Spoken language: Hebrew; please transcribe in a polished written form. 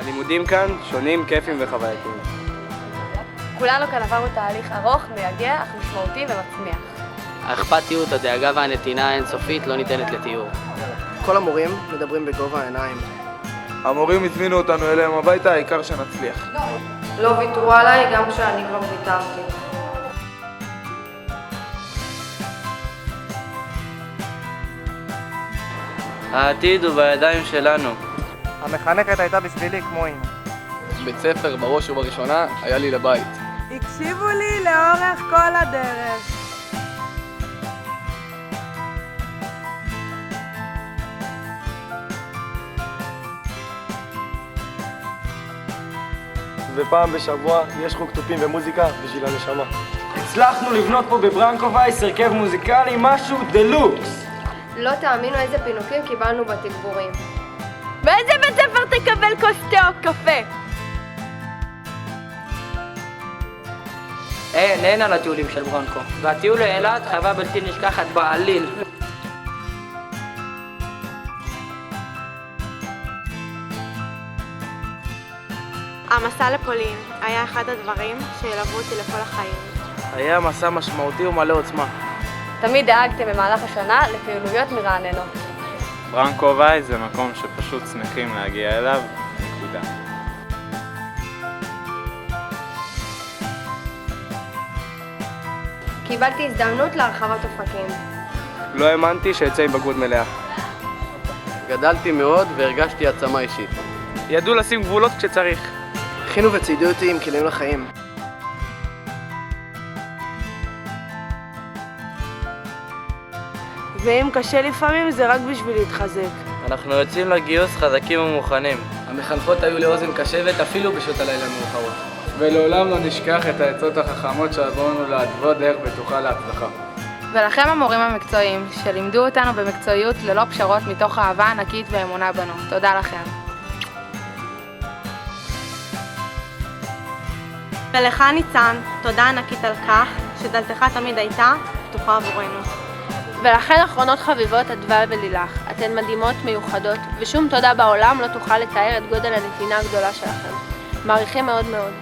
הלימודים כאן שונים, כיפים וחווייתיים. כולנו כאן עברנו תהליך ארוך, מייגע, אך משמעותי ומצמיח. האכפתיות, הדאגה והנתינה האינסופית לא ניתנת לתיאור. כל המורים מדברים בגובה העיניים. המורים הזמינו אותנו אליהם הביתה, העיקר שנצליח. לא ויתרו עליי גם כשאני כבר ויתרתי. העתיד הוא בידיים שלנו. המחנכת הייתה בשבילי כמו אמא. בית ספר בראש ובראשונה היה לי לבית. הקשיבו לי לאורך כל הדרך. ופעם בשבוע יש חוג תופים ומוזיקה בשביל הנשמה. הצלחנו לבנות פה בברנקו וייס הרכב מוזיקלי משהו דלוקס. לא תאמינו איזה פינוקים קיבלנו בתגבורים. באיזה בית ספר תקבל כוס תה או קפה? אין על הטיולים של ברנקו. והטיול לאילת חוויה בלתי נשכחת בעליל. המסע לפולין היה אחד הדברים שילוו אותי לכל החיים. היה מסע משמעותי ומלא עוצמה. תמיד דאגתם במהלך השנה לפעילויות מרעננות. ברנקו וייס זה מקום שפשוט שמחים להגיע אליו, נקודה. קיבלתי הזדמנות להרחבת אופקים. לא האמנתי שאצא עם בגרות מלאה. גדלתי מאוד והרגשתי עצמה אישית. ידעו לשים גבולות כשצריך. הכינו וציידו אותי עם כלים לחיים. ואם קשה לפעמים זה רק בשביל להתחזק. אנחנו יוצאים לגיוס חזקים ומוכנים. המחנכות היו לאוזן קשבת אפילו בשעות הלילה המאוחרות. ולעולם לא נשכח את העצות החכמות שעברנו להתוות דרך בטוחה להצלחה. ולכם המורים המקצועיים, שלימדו אותנו במקצועיות ללא פשרות מתוך אהבה ענקית ואמונה בנו. תודה לכם. ולך ניצן, תודה ענקית על כך שדלתך תמיד הייתה פתוחה עבורנו. ולכן אחרונות חביבות אדווה ולילך, אתן מדהימות מיוחדות, ושום תודה בעולם לא תוכל לתאר את גודל הנתינה הגדולה שלכם. מעריכים מאוד מאוד.